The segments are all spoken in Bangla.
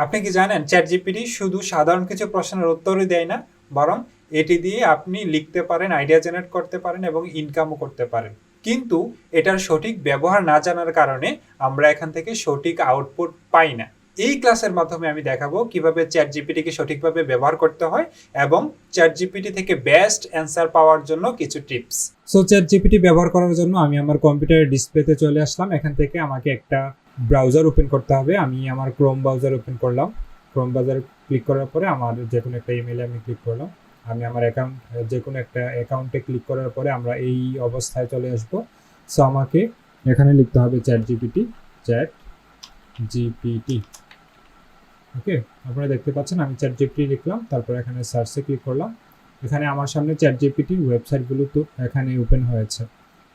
আপনি কি জানেন চ্যাট জিপিটি শুধু সাধারণ কিছু প্রশ্নের উত্তরই দেয় না, বরং এটি দিয়ে আপনি লিখতে পারেন, আইডিয়া জেনারেট করতে পারেন এবং ইনকামও করতে পারেন। কিন্তু এটার সঠিক ব্যবহার না জানার কারণে আমরা এখান থেকে সঠিক আউটপুট পাই না। এই ক্লাসের মাধ্যমে আমি দেখাবো কিভাবে চ্যাট জিপিটিকে সঠিকভাবে ব্যবহার করতে হয় এবং চ্যাট জিপিটি থেকে বেস্ট অ্যান্সার পাওয়ার জন্য কিছু টিপস। সো চ্যাট জিপিটি ব্যবহার করার জন্য আমি আমার কম্পিউটারের ডিসপ্লেতে চলে আসলাম। এখান থেকে আমাকে একটা ব্রাউজার ওপেন করতে হবে। আমি আমার ক্রোম ব্রাউজার ওপেন করলাম। ক্রোম ব্রাউজার ক্লিক করার পরে আমার যে কোনো একটা ইমেলে আমি ক্লিক করলাম। আমি আমার অ্যাকাউন্ট যে কোনো একটা অ্যাকাউন্টে ক্লিক করার পরে আমরা এই অবস্থায় চলে আসবো। সো আমাকে এখানে লিখতে হবে চ্যাট জিপিটি। ওকে, আপনারা দেখতে পাচ্ছেন আমি চ্যাট জিপিটি লিখলাম, তারপর এখানে সার্চে ক্লিক করলাম। এখানে আমার সামনে চ্যাট জিপিটির ওয়েবসাইটগুলো তো এখানে ওপেন হয়েছে।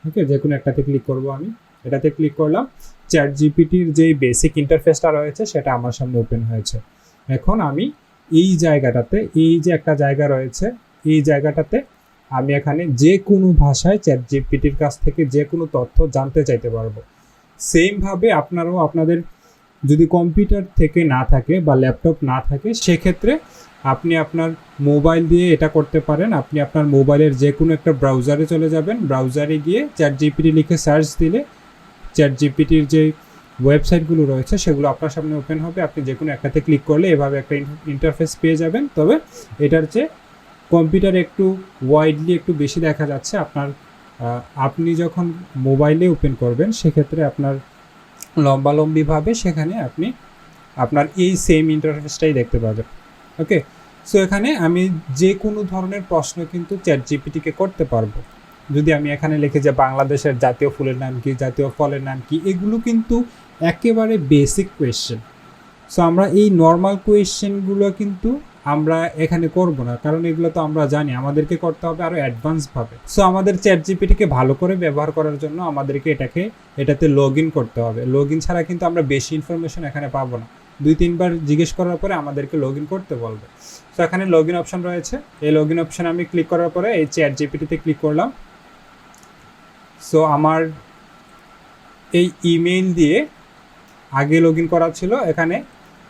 ওকে, যে কোনো একটাতে ক্লিক করব। আমি এটাতে ক্লিক করলাম। চ্যাট জিপিটির যেই বেসিক ইন্টারফেসটা রয়েছে সেটা আমার সামনে ওপেন হয়েছে। এখন আমি এই জায়গাটাতে, এই যে একটা জায়গা রয়েছে, এই জায়গাটাতে আমি এখানে যে কোনো ভাষায় চ্যাট জিপিটির কাছ থেকে যে কোনো তথ্য জানতে চাইতে পারবো। সেমভাবে আপনারাও আপনাদের যদি কম্পিউটার থেকে না থাকে বা ল্যাপটপ না থাকে, সেক্ষেত্রে আপনি আপনার মোবাইল দিয়ে এটা করতে পারেন। আপনি আপনার মোবাইলের যে কোনো একটা ব্রাউজারে চলে যাবেন। ব্রাউজারে গিয়ে চ্যাট জিপিটি লিখে সার্চ দিলে চ্যাট জিপিটির যে ওয়েবসাইটগুলো রয়েছে সেগুলো আপনার সামনে ওপেন হবে। আপনি যে কোনো একটাতে ক্লিক করলে এভাবে একটা ইন্টারফেস পেয়ে যাবেন। তবে এটার চেয়ে কম্পিউটারে একটু ওয়াইডলি একটু বেশি দেখা যাচ্ছে। আপনি যখন মোবাইলে ওপেন করবেন সেক্ষেত্রে আপনার লম্বালম্বিভাবে সেখানে আপনি আপনার এই সেম ইন্টারফেসটাই দেখতে পাবেন। ওকে, সো এখানে আমি যে কোনো ধরনের প্রশ্ন কিন্তু চ্যাট জিপিটিকে করতে পারবো। যদি আমি এখানে লিখে যে বাংলাদেশের জাতীয় ফুলের নাম কি, জাতীয় ফলের নাম কি, এগুলো কিন্তু একেবারে বেসিক কোয়েশ্চেন। সো আমরা এই নর্মাল কোয়েশ্চেনগুলো কিন্তু আমরা এখানে করব না, কারণ এগুলো তো আমরা জানি। আমাদেরকে করতে হবে আরও অ্যাডভান্সভাবে। সো আমাদের চ্যাট জিপিটিকে ভালো করে ব্যবহার করার জন্য আমাদেরকে এটাতে লগ ইন করতে হবে। লগ ইন ছাড়া কিন্তু আমরা বেশি ইনফরমেশন এখানে পাবো না। 2-3 বার জিজ্ঞেস করার পরে আমাদেরকে লগ ইন করতে বলবে। সো এখানে লগ ইন অপশন রয়েছে। এই লগ ইন অপশানে আমি ক্লিক করার পরে এই চ্যাট জিপিটিতে ক্লিক করলাম। সো আমার এই ইমেইল দিয়ে আগে লগ ইন করা ছিল, এখানে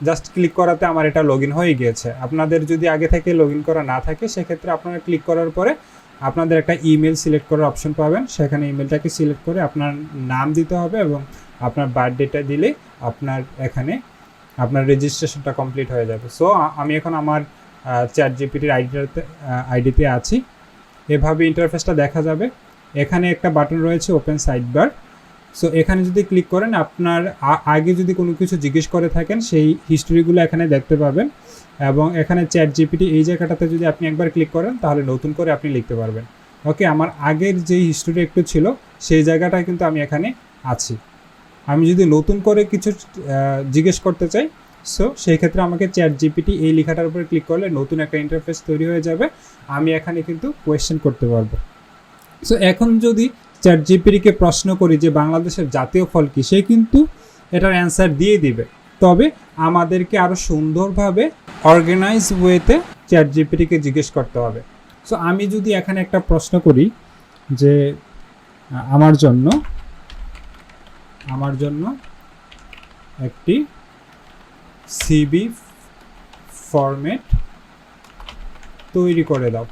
জাস্ট ক্লিক করাতে আমার এটা লগ ইন হয়ে গিয়েছে। আপনাদের যদি আগে থেকে লগ ইন করা না থাকে সেক্ষেত্রে আপনারা ক্লিক করার পরে আপনাদের একটা ইমেল সিলেক্ট করার অপশন পাবেন। সেখানে ইমেলটাকে সিলেক্ট করে আপনার নাম দিতে হবে এবং আপনার বার্থডেটা দিলে এখানে আপনার রেজিস্ট্রেশনটা কমপ্লিট হয়ে যাবে। সো আমি এখন আমার চ্যাট জিপিটির আইডিতে আছি। এভাবে ইন্টারফেসটা দেখা যাবে। এখানে একটা বাটন রয়েছে ওপেন সাইডবার। সো এখানে যদি ক্লিক করেন, আপনার আগে যদি কোনো কিছু জিজ্ঞেস করে থাকেন সেই হিস্ট্রিগুলো এখানে দেখতে পাবেন। এবং এখানে চ্যাট জিপিটি এই জায়গাটাতে যদি আপনি একবার ক্লিক করেন তাহলে নতুন করে আপনি লিখতে পারবেন। ওকে, আমার আগের যেই হিস্ট্রি একটু ছিল সেই জায়গাটায় কিন্তু আমি এখানে আছি। আমি যদি নতুন করে কিছু জিজ্ঞেস করতে চাই, সো সেই ক্ষেত্রে আমাকে চ্যাট জিপিটি এই লেখাটার উপরে ক্লিক করলে নতুন একটা ইন্টারফেস তৈরি হয়ে যাবে। আমি এখানে কিন্তু কোয়েশ্চেন করতে পারবো। সো এখন যদি চ্যাট জিপিটিকে প্রশ্ন করি যে বাংলাদেশের জাতীয় ফল কী, সে কিন্তু এটার অ্যান্সার দিয়ে দিবে। তবে আমাদেরকে আরও সুন্দরভাবে অর্গানাইজ ওয়েতে চ্যাট জিপিটিকে জিজ্ঞেস করতে হবে। সো আমি যদি এখানে একটা প্রশ্ন করি যে আমার জন্য একটি সিবি ফরম্যাট তৈরি করে দাও।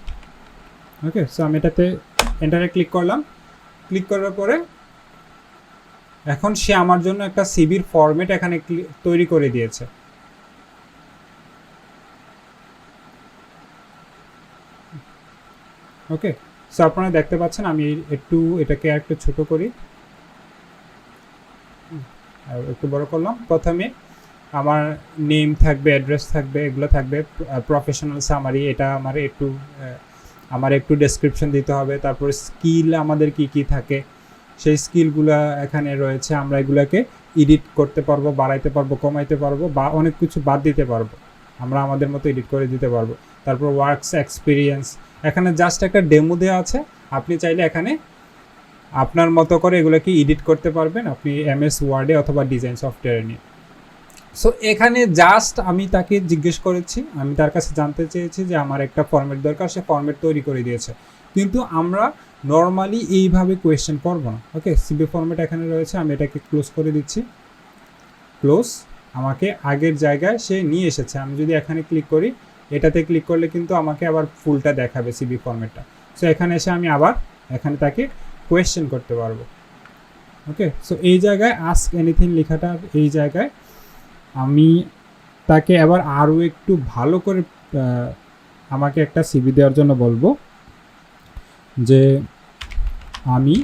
ওকে, সো আমি এটাতে এন্টারে ক্লিক করলাম। ক্লিক করার পরে এখন সে আমার জন্য একটা সিবির ফরম্যাট এখানে তৈরি করে দিয়েছে। ওকে, সো আপনারা দেখতে পাচ্ছেন। আমি এটাকে একটু ছোট করি, একটু বড় করলাম। প্রথমে আমার নেম থাকবে, অ্যাড্রেস থাকবে, এগুলো থাকবে। প্রফেশনাল সামারি, এটা আমার একটু ডেসক্রিপশন দিতে হবে। তারপর স্কিল আমাদের কি কি থাকে সেই স্কিলগুলো এখানে রয়েছে। আমরা এগুলোকে এডিট করতে পারবো, বাড়াইতে পারবো, কমাইতে পারবো, বা অনেক কিছু বাদ দিতে পারবো। আমরা আমাদের মতো এডিট করে দিতে পারবো। তারপর ওয়ার্কস এক্সপিরিয়েন্স, এখানে জাস্ট একটা ডেমো দেওয়া আছে। আপনি চাইলে এখানে আপনার মতো করে এগুলোকে এডিট করতে পারবেন আপনি এমএস ওয়ার্ডে অথবা ডিজাইন সফটওয়্যারে নিয়ে। সো এখানে জাস্ট আমি তাকে জিজ্ঞেস করেছি, আমি তার কাছে জানতে চেয়েছি যে আমার একটা ফরম্যাট দরকার, সে ফরম্যাট তৈরি করে দিয়েছে। কিন্তু আমরা নর্মালি এইভাবে কোয়েশ্চেন করবো না। ওকে, সিবি ফরম্যাট এখানে রয়েছে, আমি এটাকে ক্লোজ করে দিচ্ছি। ক্লোজ। আমাকে আগের জায়গায় সে নিয়ে এসেছে। আমি যদি এখানে ক্লিক করি, এটাতে ক্লিক করলে কিন্তু আমাকে আবার ফুলটা দেখাবে সিভি ফরম্যাটটা। সো এখানে এসে আমি আবার এখানে তাকে কোয়েশ্চেন করতে পারবো। ওকে, সো এই জায়গায় আস্ক এনিথিং লেখাটা এই জায়গায় আমি তাকে আবার আরও একটু ভালো করে আমাকে একটা সিভি দেওয়ার জন্য বলবো যে আমি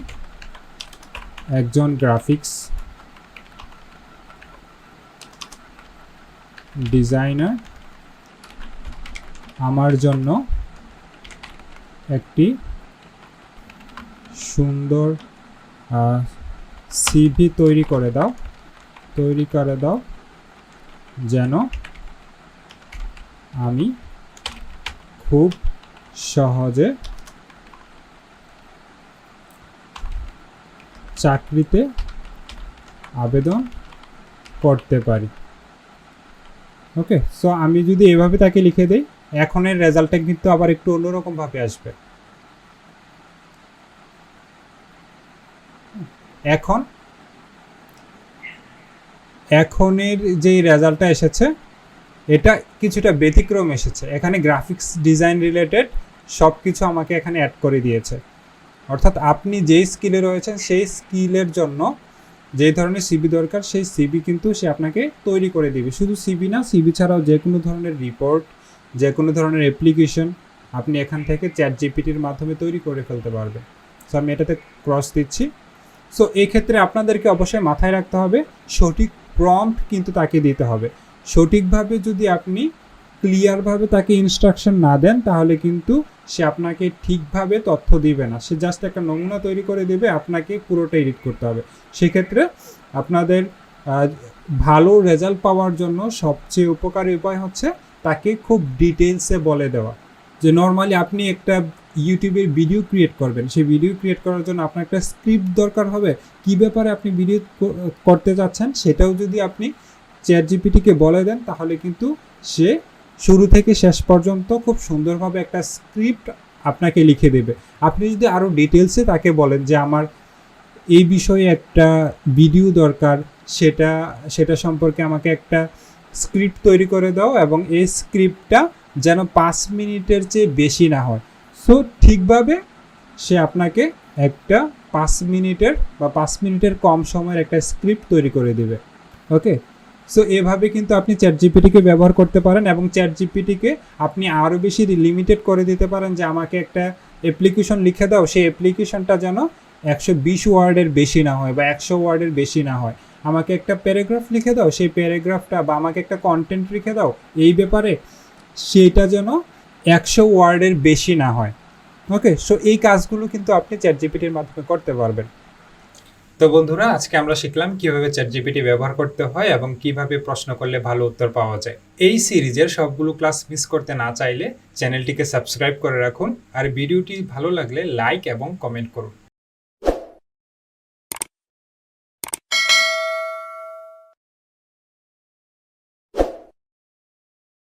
একজন গ্রাফিক্স ডিজাইনার, আমার জন্য একটি সুন্দর সিভি তৈরি করে দাও যেন আমি খুব সহজে চাকরিতে আবেদন করতে পারি। ওকে, সো আমি যদি এভাবে তাকে লিখে দেই, এখনের রেজাল্টটা কিন্তু আবার একটু অন্যরকমভাবে আসবে। এখনের যে রেজাল্টটা এসেছে এটা কিছুটা ব্যতিক্রম এসেছে। এখানে গ্রাফিক্স ডিজাইন রিলেটেড সব কিছু আমাকে এখানে অ্যাড করে দিয়েছে। অর্থাৎ আপনি যেই স্কিলে রয়েছেন সেই স্কিলের জন্য যে ধরনের সিভি দরকার সেই সিভি কিন্তু সে আপনাকে তৈরি করে দিবে। শুধু সিভি না, সিভি ছাড়াও যে কোনো ধরনের রিপোর্ট, যে কোনো ধরনের অ্যাপ্লিকেশন আপনি এখান থেকে চ্যাট জিপিটির মাধ্যমে তৈরি করে ফেলতে পারবেন। সো আমি এটাতে ক্রস দিচ্ছি। সো এই ক্ষেত্রে আপনাদেরকে অবশ্যই মাথায় রাখতে হবে সঠিক প্রম্পট কিন্তু তাকে দিতে হবে। সঠিকভাবে যদি আপনি ক্লিয়ারভাবে তাকে ইনস্ট্রাকশন না দেন তাহলে কিন্তু সে আপনাকে ঠিকভাবে তথ্য দিবে না। সে জাস্ট একটা নমুনা তৈরি করে দেবে, আপনাকে পুরোটা এডিট করতে হবে। সেক্ষেত্রে আপনাদের ভালো রেজাল্ট পাওয়ার জন্য সবচেয়ে উপকারী উপায় হচ্ছে তাকে খুব ডিটেলসে বলে দেওয়া। যে নর্মালি আপনি একটা ইউটিউবের ভিডিও ক্রিয়েট করবেন, সেই ভিডিও ক্রিয়েট করার জন্য আপনার একটা স্ক্রিপ্ট দরকার হবে। কী ব্যাপারে আপনি ভিডিও করতে যাচ্ছেন সেটাও যদি আপনি চ্যাট জিপিটিকে বলে দেন তাহলে কিন্তু সে শুরু থেকে শেষ পর্যন্ত খুব সুন্দরভাবে একটা স্ক্রিপ্ট আপনাকে লিখে দেবে। আপনি যদি আরও ডিটেলসে তাকে বলেন যে আমার এই বিষয়ে একটা ভিডিও দরকার, সেটা সম্পর্কে আমাকে একটা স্ক্রিপ্ট তৈরি করে দাও এবং এই স্ক্রিপ্টটা যেন 5 মিনিটের চেয়ে বেশি না হয়। সো ঠিকভাবে সে আপনাকে একটা 5 মিনিটের বা 5 মিনিটের কম সময়ের একটা স্ক্রিপ্ট তৈরি করে দেবে। ওকে, সো এভাবে কিন্তু আপনি চ্যাট জিপিটিকে ব্যবহার করতে পারেন এবং চ্যাট জিপিটিকে আপনি আরও বেশি লিমিটেড করে দিতে পারেন যে আমাকে একটা অ্যাপ্লিকেশন লিখে দাও, সেই অ্যাপ্লিকেশনটা যেন 120 ওয়ার্ডের বেশি না হয় বা 100 ওয়ার্ডের বেশি না হয়। আমাকে একটা প্যারাগ্রাফ লিখে দাও, সেই প্যারাগ্রাফটা বা আমাকে একটা কন্টেন্ট লিখে দাও এই ব্যাপারে, সেটা যেন 100 ওয়ার্ডের বেশি না হয়। ওকে, সো এই কাজগুলো কিন্তু আপনি চ্যাট জিপিটির মাধ্যমে করতে পারবেন। তো বন্ধুরা, আজকে আমরা শিখলাম কিভাবে চ্যাট জিপিটি ব্যবহার করতে হয় এবং কিভাবে প্রশ্ন করলে ভালো উত্তর পাওয়া যায়। এই সিরিজের সবগুলো ক্লাস মিস করতে না চাইলে চ্যানেলটিকে সাবস্ক্রাইব করে রাখুন আর ভিডিওটি ভালো লাগলে লাইক এবং কমেন্ট করুন।